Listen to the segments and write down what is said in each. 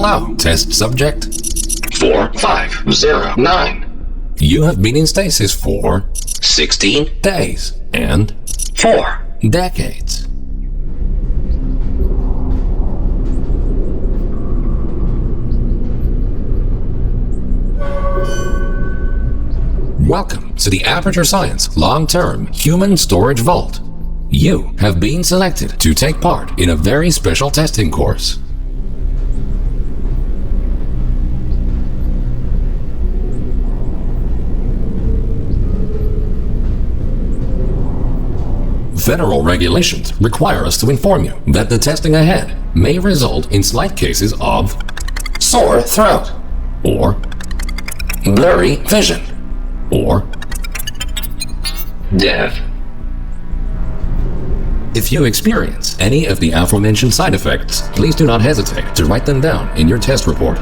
Hello, test subject. 4509. You have been in stasis for 16 days and 4 decades. Welcome to the Aperture Science Long-Term Human Storage Vault. You have been selected to take part in a very special testing course. Federal regulations require us to inform you that the testing ahead may result in slight cases of sore throat, or blurry vision, or death. If you experience any of the aforementioned side effects, please do not hesitate to write them down in your test report.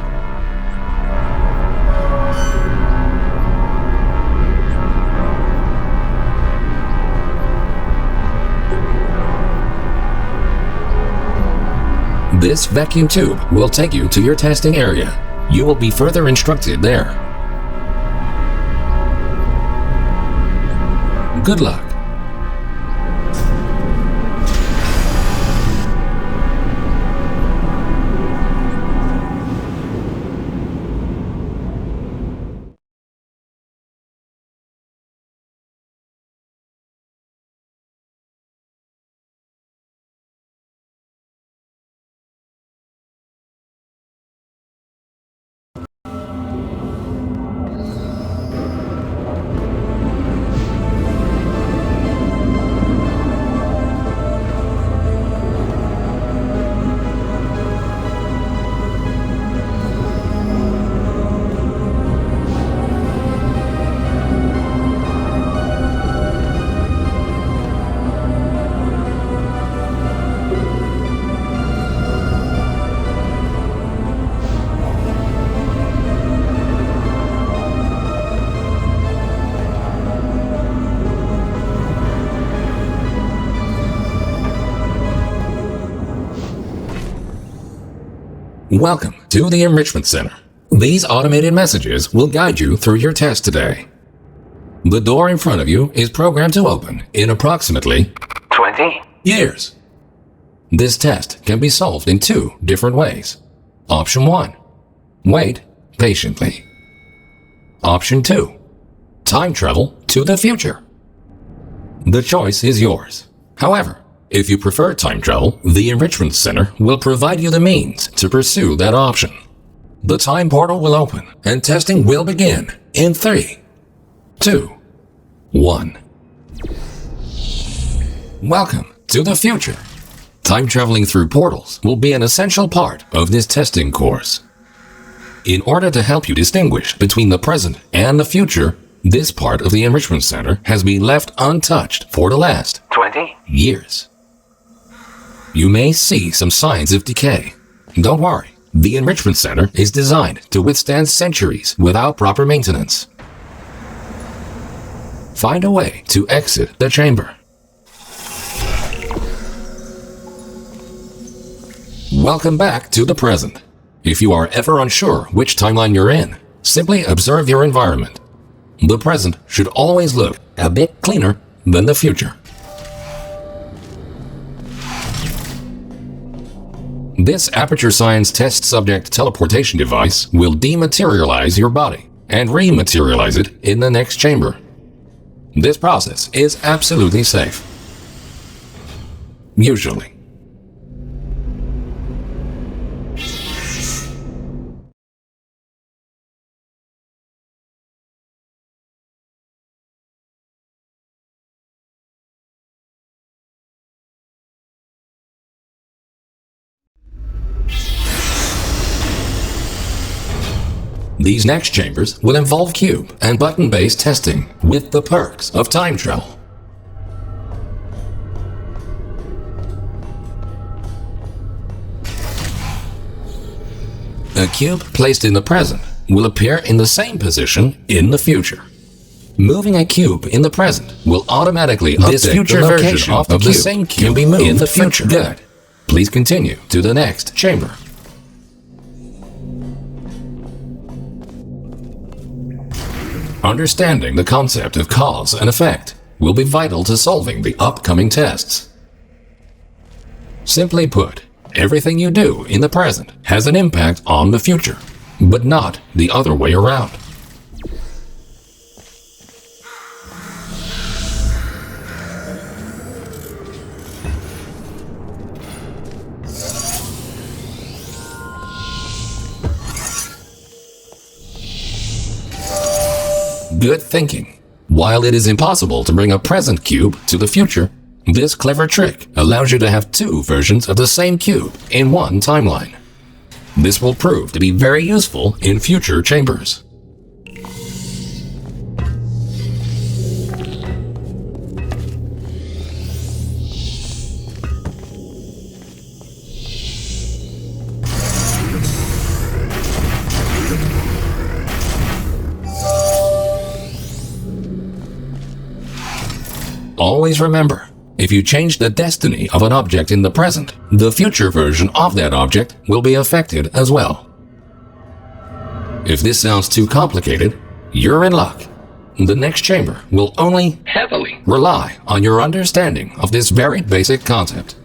This vacuum tube will take you to your testing area. You will be further instructed there. Good luck. Welcome to the Enrichment Center. These automated messages will guide you through your test today. The door in front of you is programmed to open in approximately 20 years. This test can be solved in two different ways. Option 1. Wait patiently. Option 2. Time travel to the future. The choice is yours. However, if you prefer time travel, the Enrichment Center will provide you the means to pursue that option. The time portal will open and testing will begin in 3, 2, 1. Welcome to the future. Time traveling through portals will be an essential part of this testing course. In order to help you distinguish between the present and the future, this part of the Enrichment Center has been left untouched for the last 20 years. You may see some signs of decay. Don't worry, the Enrichment Center is designed to withstand centuries without proper maintenance. Find a way to exit the chamber. Welcome back to the present. If you are ever unsure which timeline you're in, simply observe your environment. The present should always look a bit cleaner than the future. This Aperture Science test subject teleportation device will dematerialize your body and rematerialize it in the next chamber. This process is absolutely safe. Usually. These next chambers will involve cube and button-based testing with the perks of time travel. A cube placed in the present will appear in the same position in the future. Moving a cube in the present will automatically update future the version location of the same cube can be moved in the future. Good. Please continue to the next chamber. Understanding the concept of cause and effect will be vital to solving the upcoming tests. Simply put, everything you do in the present has an impact on the future, but not the other way around. Good thinking. While it is impossible to bring a present cube to the future, this clever trick allows you to have two versions of the same cube in one timeline. This will prove to be very useful in future chambers. Always remember, if you change the destiny of an object in the present, the future version of that object will be affected as well. If this sounds too complicated, you're in luck. The next chamber will only heavily rely on your understanding of this very basic concept.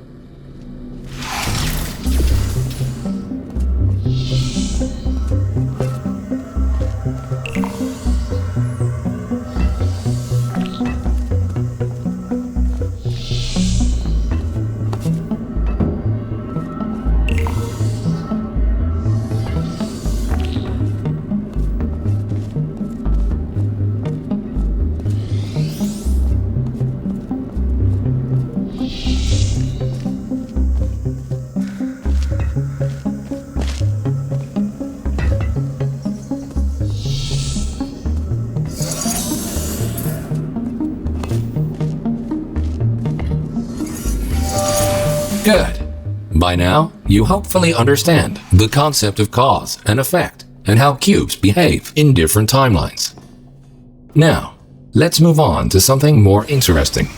Good. By now, you hopefully understand the concept of cause and effect and how cubes behave in different timelines. Now, let's move on to something more interesting.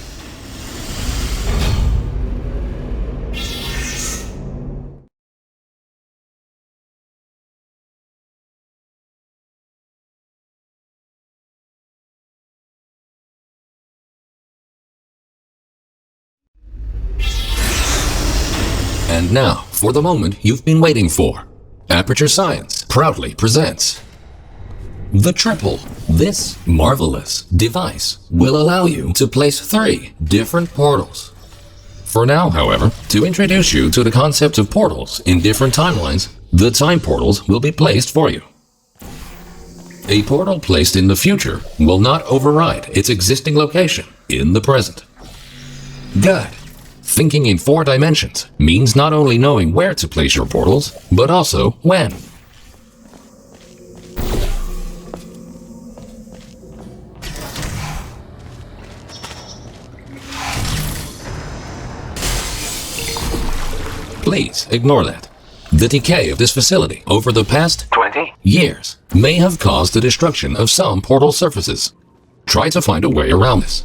And now, for the moment you've been waiting for, Aperture Science proudly presents the Triple. This marvelous device will allow you to place 3 different portals. For now, however, to introduce you to the concept of portals in different timelines, the time portals will be placed for you. A portal placed in the future will not override its existing location in the present. Good. Thinking in 4 dimensions means not only knowing where to place your portals, but also when. Please ignore that. The decay of this facility over the past 20 years may have caused the destruction of some portal surfaces. Try to find a way around this.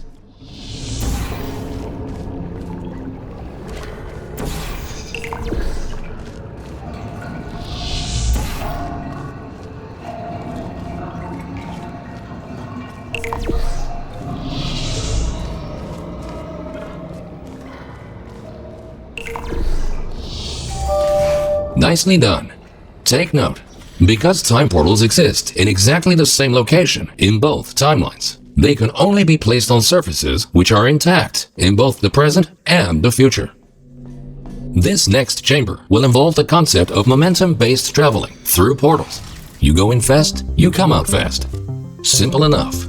Nicely done. Take note, because time portals exist in exactly the same location in both timelines, they can only be placed on surfaces which are intact in both the present and the future. This next chamber will involve the concept of momentum-based traveling through portals. You go in fast, you come out fast. Simple enough.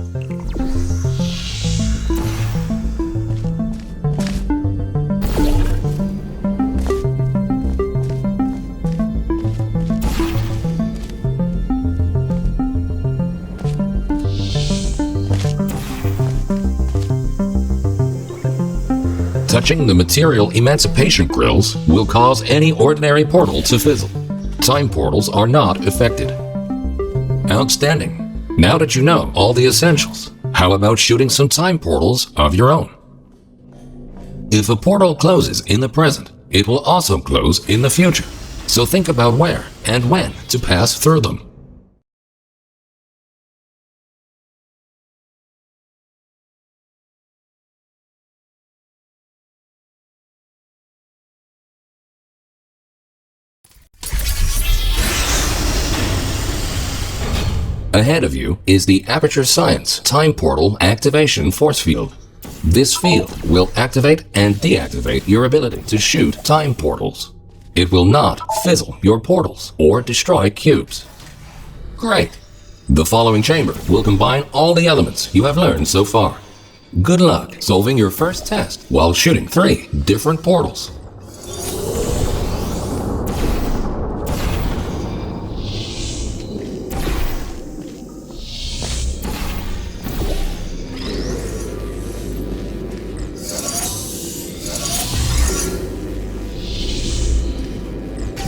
Touching the material emancipation grills will cause any ordinary portal to fizzle. Time portals are not affected. Outstanding. Now that you know all the essentials, how about shooting some time portals of your own? If a portal closes in the present, it will also close in the future. So think about where and when to pass through them. Ahead of you is the Aperture Science Time Portal Activation Force Field. This field will activate and deactivate your ability to shoot time portals. It will not fizzle your portals or destroy cubes. Great! The following chamber will combine all the elements you have learned so far. Good luck solving your first test while shooting 3 different portals.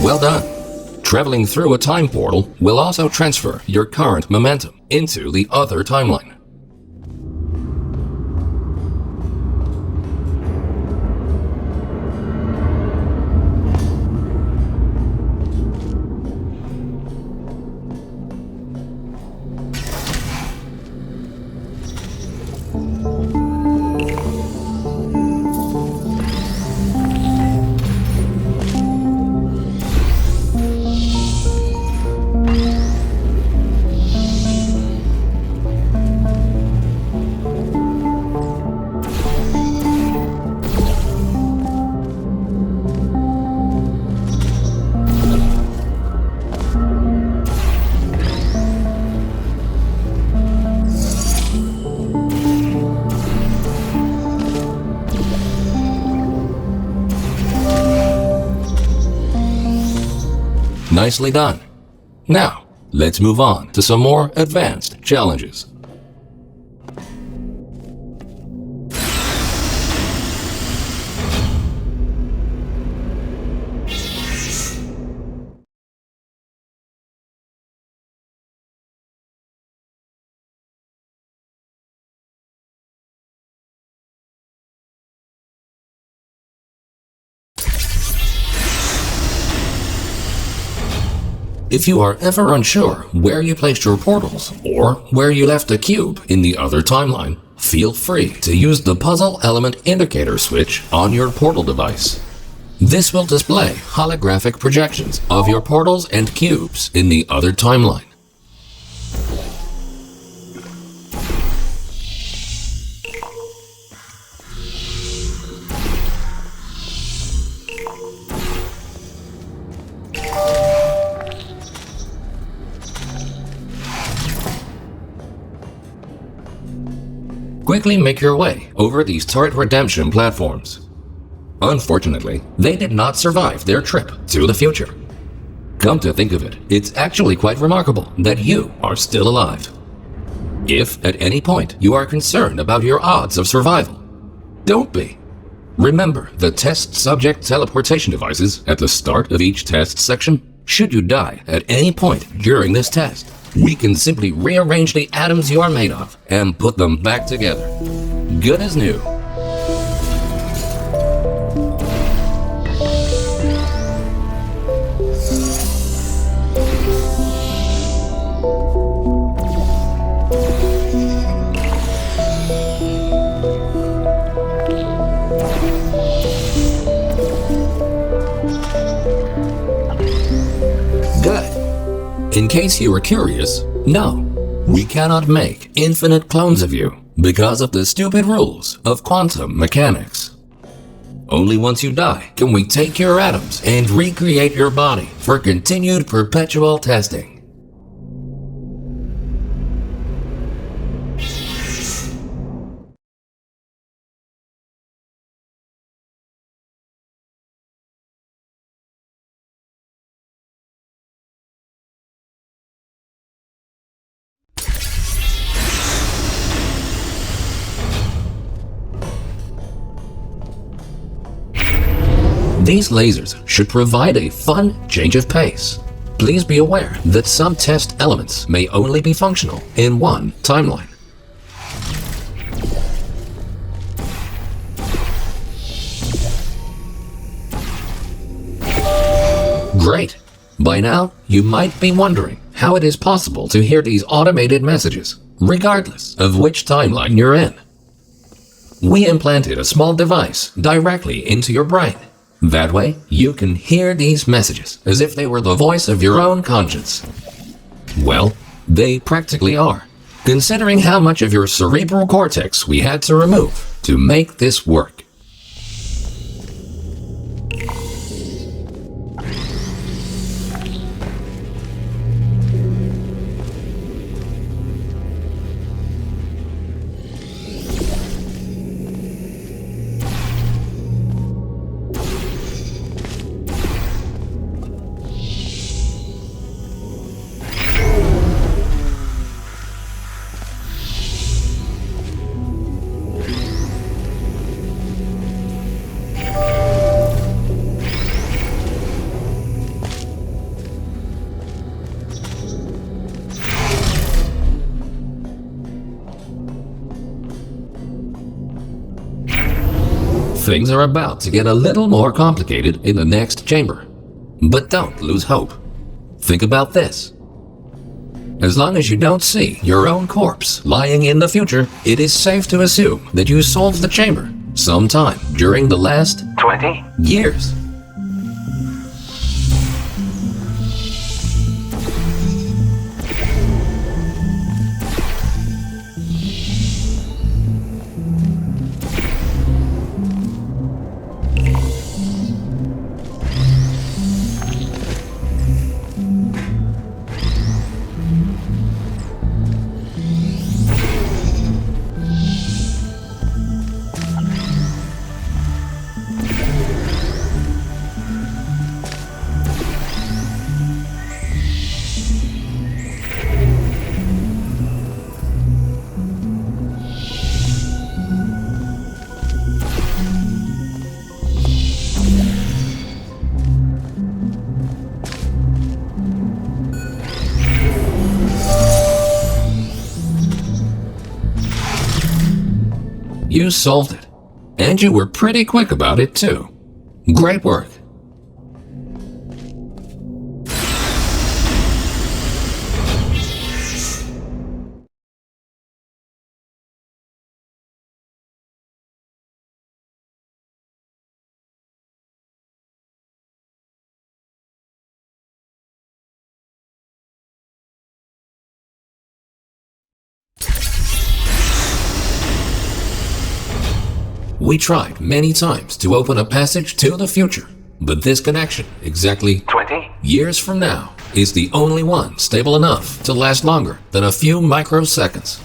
Well done! Traveling through a time portal will also transfer your current momentum into the other timeline. Nicely done. Now, let's move on to some more advanced challenges. If you are ever unsure where you placed your portals or where you left a cube in the other timeline, feel free to use the puzzle element indicator switch on your portal device. This will display holographic projections of your portals and cubes in the other timeline. Quickly make your way over these turret redemption platforms. Unfortunately, they did not survive their trip to the future. Come to think of it, it's actually quite remarkable that you are still alive. If at any point you are concerned about your odds of survival, don't be. Remember the test subject teleportation devices at the start of each test section? Should you die at any point during this test, we can simply rearrange the atoms you are made of and put them back together. Good as new. In case you were curious, no, we cannot make infinite clones of you because of the stupid rules of quantum mechanics. Only once you die can we take your atoms and recreate your body for continued perpetual testing. These lasers should provide a fun change of pace. Please be aware that some test elements may only be functional in one timeline. Great! By now, you might be wondering how it is possible to hear these automated messages, regardless of which timeline you're in. We implanted a small device directly into your brain. That way, you can hear these messages as if they were the voice of your own conscience. Well, They practically are, considering how much of your cerebral cortex we had to remove to make this work. Things are about to get a little more complicated in the next chamber. But don't lose hope. Think about this. As long as you don't see your own corpse lying in the future, it is safe to assume that you solved the chamber sometime during the last 20 years. You solved it, and you were pretty quick about it too. Great work. We tried many times to open a passage to the future, but this connection, exactly 20 years from now, is the only one stable enough to last longer than a few microseconds.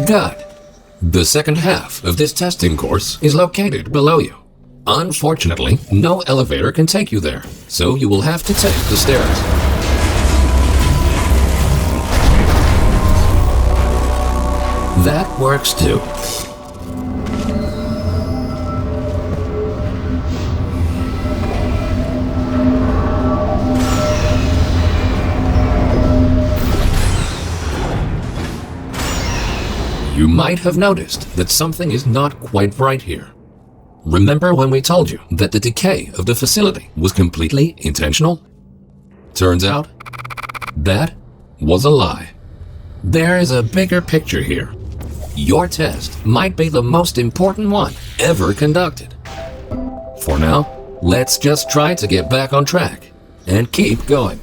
Good. The second half of this testing course is located below you. Unfortunately, no elevator can take you there, so you will have to take the stairs. That works too. You might have noticed that something is not quite right here. Remember when we told you that the decay of the facility was completely intentional? Turns out, that was a lie. There is a bigger picture here. Your test might be the most important one ever conducted. For now, let's just try to get back on track and keep going.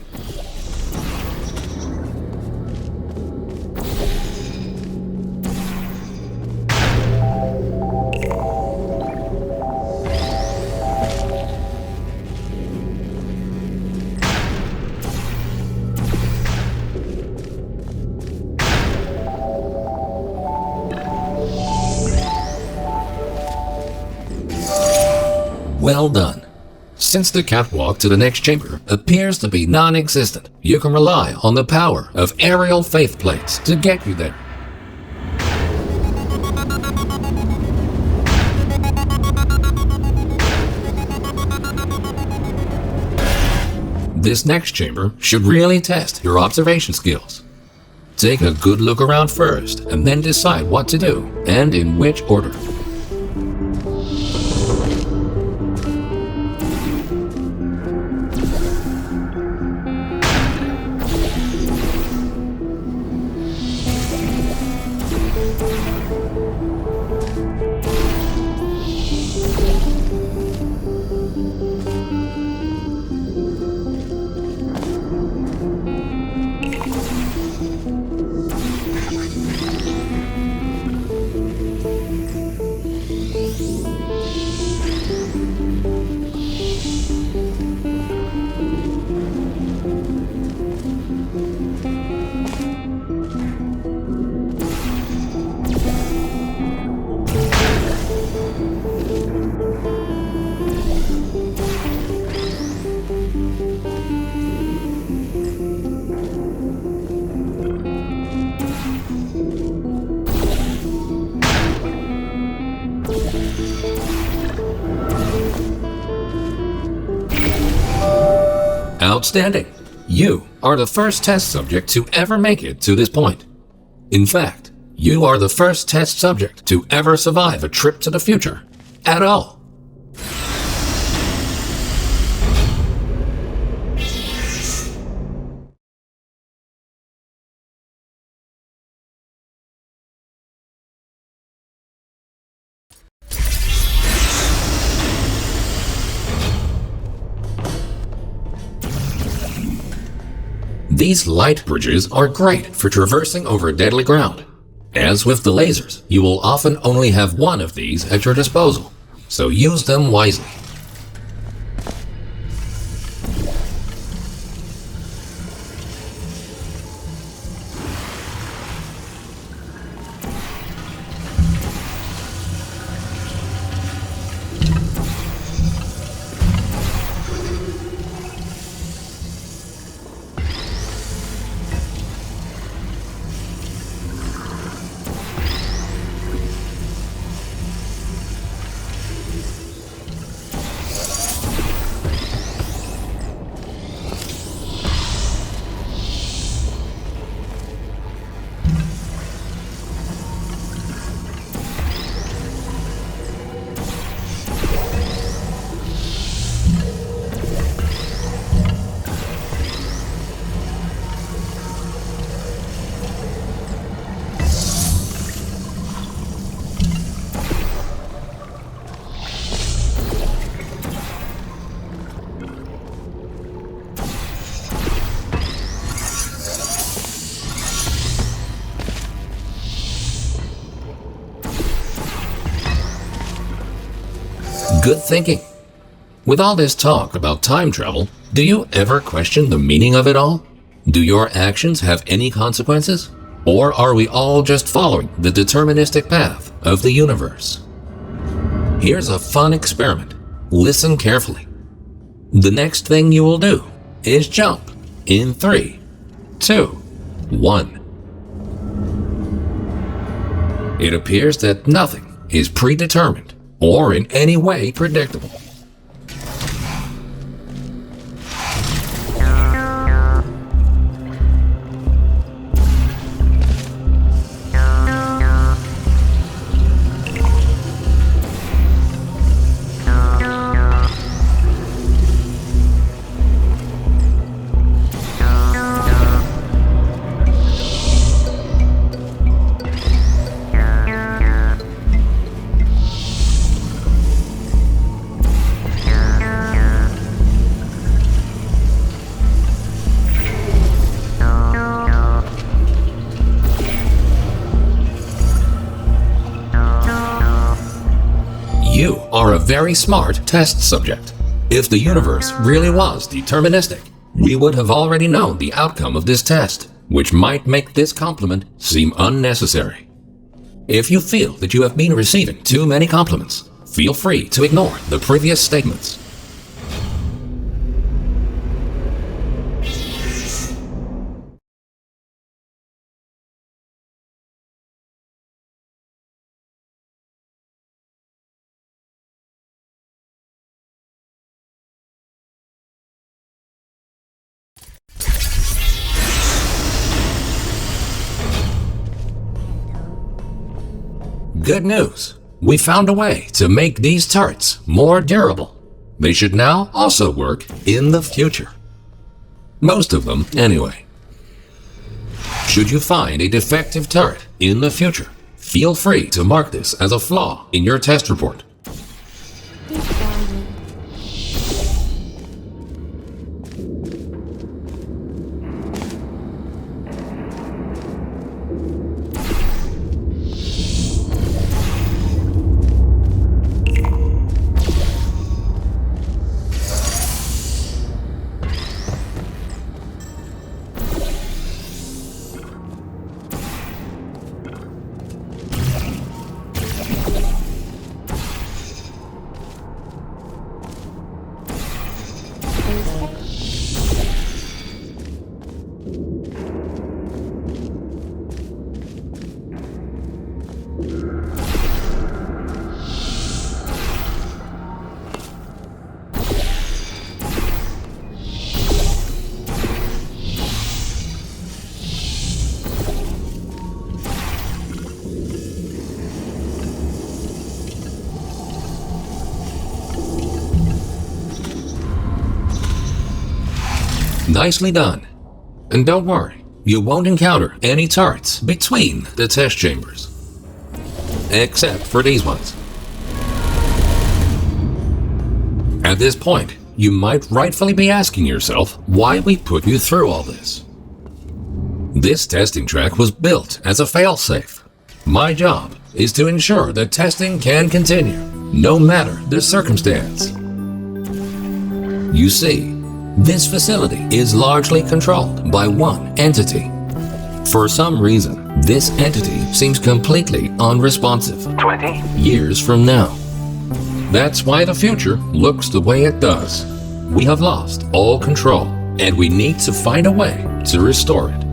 Well done. Since the catwalk to the next chamber appears to be non-existent, you can rely on the power of aerial faithplates to get you there. This next chamber should really test your observation skills. Take a good look around first and then decide what to do and in which order. Outstanding! You are the first test subject to ever make it to this point. In fact, you are the first test subject to ever survive a trip to the future at all. These light bridges are great for traversing over deadly ground. As with the lasers, you will often only have one of these at your disposal, so use them wisely. Good thinking. With all this talk about time travel, do you ever question the meaning of it all? Do your actions have any consequences? Or are we all just following the deterministic path of the universe? Here's a fun experiment. Listen carefully. The next thing you will do is jump in 3, 2, 1. It appears that nothing is predetermined or in any way predictable. You are a very smart test subject. If the universe really was deterministic, we would have already known the outcome of this test, which might make this compliment seem unnecessary. If you feel that you have been receiving too many compliments, feel free to ignore the previous statements. Good news! We found a way to make these turrets more durable. They should now also work in the future. Most of them, anyway. Should you find a defective turret in the future, feel free to mark this as a flaw in your test report. Nicely done. And don't worry, you won't encounter any turrets between the test chambers. Except for these ones. At this point, you might rightfully be asking yourself why we put you through all this. This testing track was built as a failsafe. My job is to ensure that testing can continue, no matter the circumstance. You see, this facility is largely controlled by one entity. For some reason, this entity seems completely unresponsive. 20. Years from now. That's why the future looks the way it does. We have lost all control, and we need to find a way to restore it.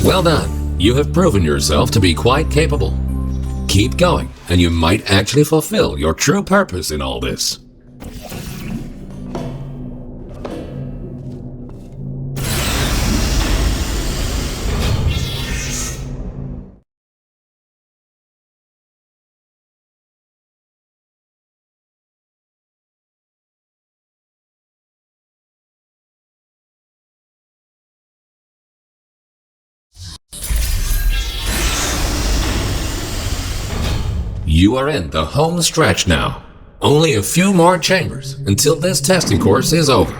Well done. You have proven yourself to be quite capable. Keep going, and you might actually fulfill your true purpose in all this. You are in the home stretch now. Only a few more chambers until this testing course is over.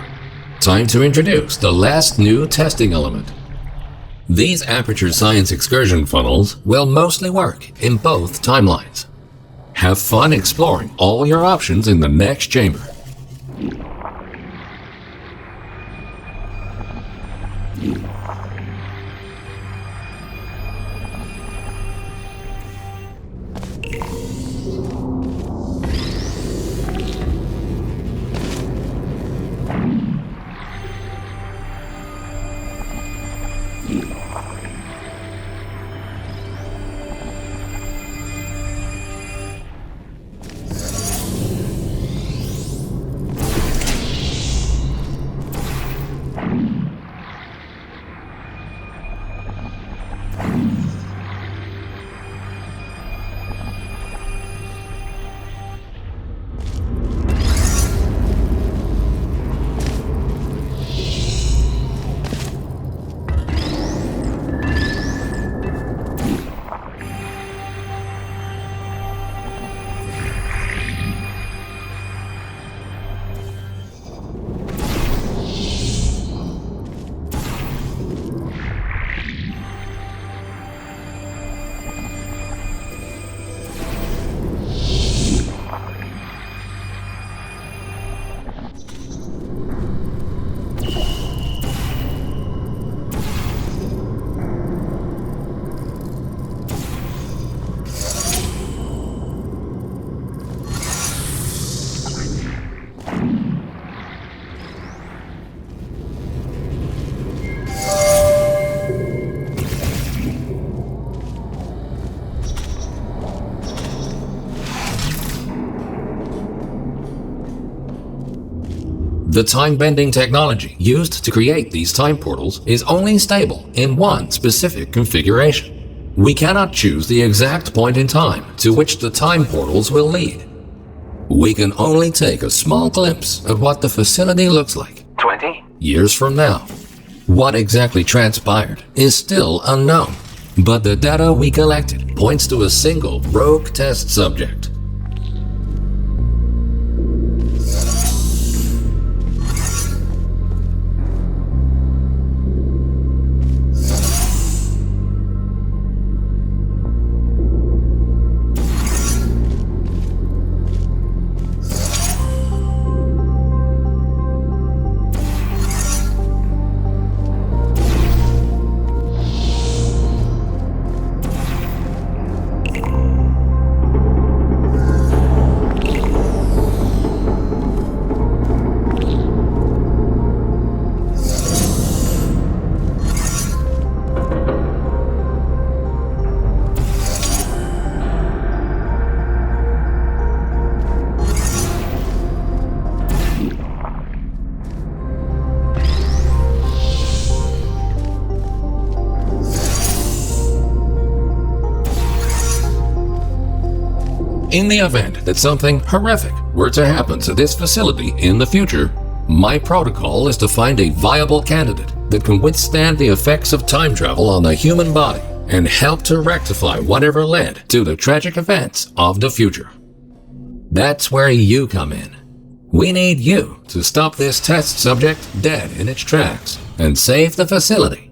Time to introduce the last new testing element. These Aperture Science excursion funnels will mostly work in both timelines. Have fun exploring all your options in the next chamber. The time-bending technology used to create these time portals is only stable in one specific configuration. We cannot choose the exact point in time to which the time portals will lead. We can only take a small glimpse of what the facility looks like 20. years from now. What exactly transpired is still unknown, but the data we collected points to a single rogue test subject. In the event that something horrific were to happen to this facility in the future, my protocol is to find a viable candidate that can withstand the effects of time travel on the human body and help to rectify whatever led to the tragic events of the future. That's where you come in. We need you to stop this test subject dead in its tracks and save the facility.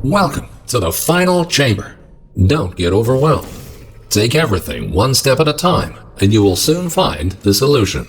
Welcome to the final chamber. Don't get overwhelmed. Take everything one step at a time, and you will soon find the solution.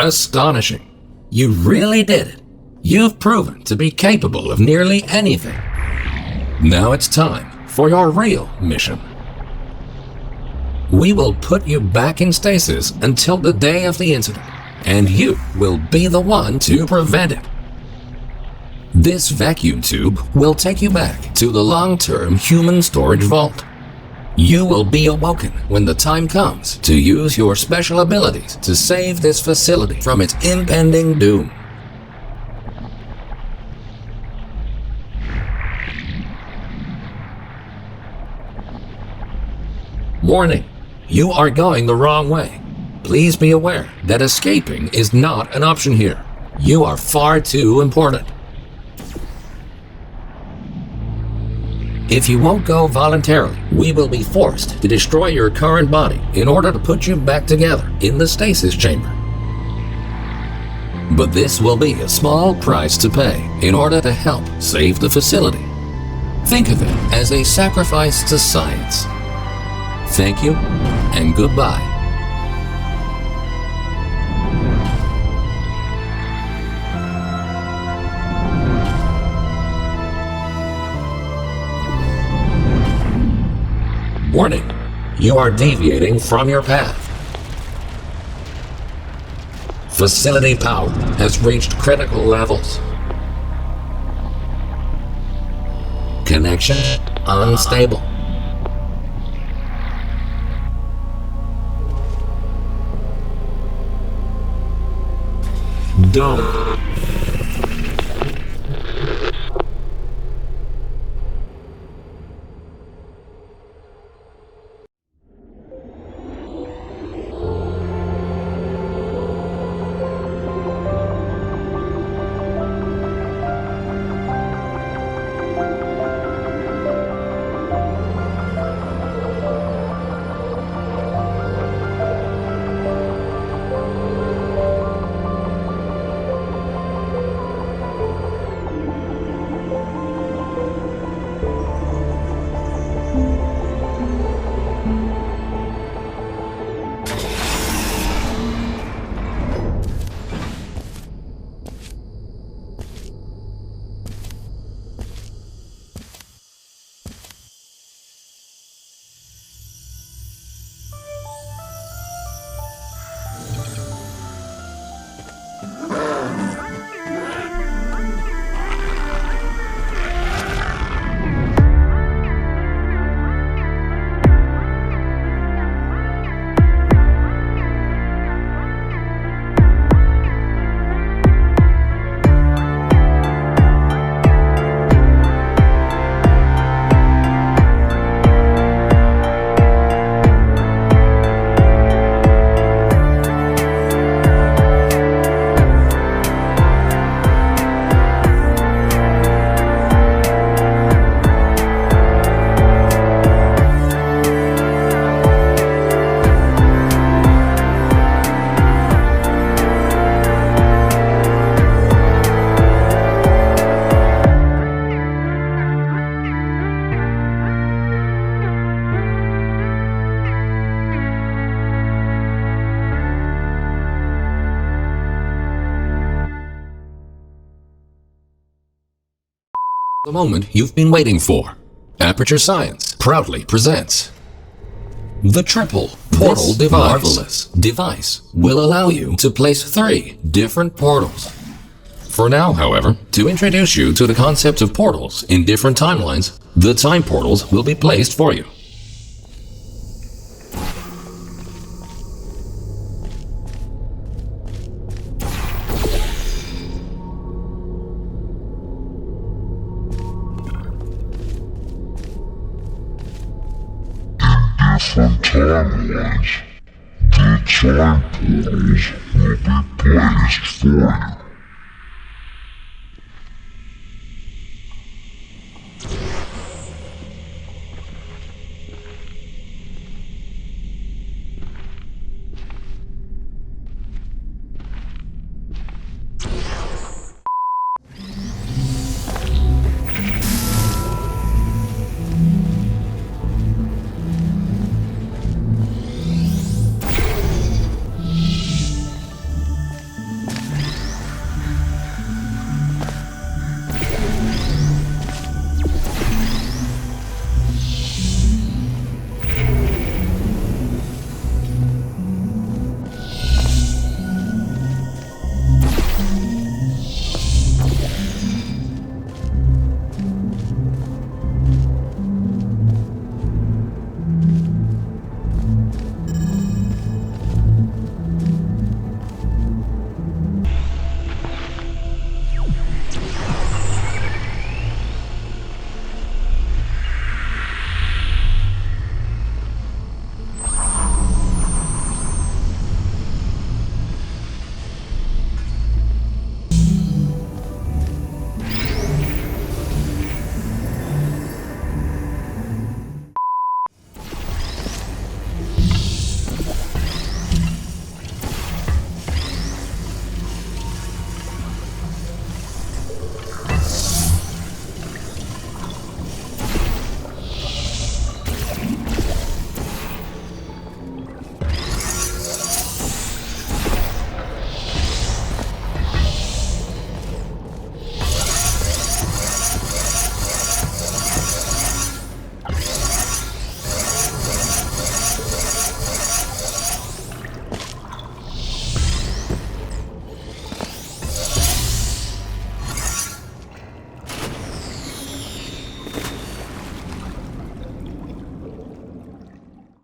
Astonishing. You really did it. You've proven to be capable of nearly anything. Now it's time for your real mission. We will put you back in stasis until the day of the incident, and you will be the one to prevent it. This vacuum tube will take you back to the long-term human storage vault. You will be awoken when the time comes to use your special abilities to save this facility from its impending doom. Warning, you are going the wrong way. Please be aware that escaping is not an option here. You are far too important. If you won't go voluntarily, we will be forced to destroy your current body in order to put you back together in the stasis chamber. But this will be a small price to pay in order to help save the facility. Think of it as a sacrifice to science. Thank you and goodbye. Warning, you are deviating from your path. Facility power has reached critical levels. Connection unstable. Don't. The moment you've been waiting for. Aperture Science proudly presents the Triple Portal Device. Marvelous device will allow you to place 3 different portals. For now, however, to introduce you to the concept of portals in different timelines, the time portals will be placed for you. Different timelines, the time portals will be placed for you.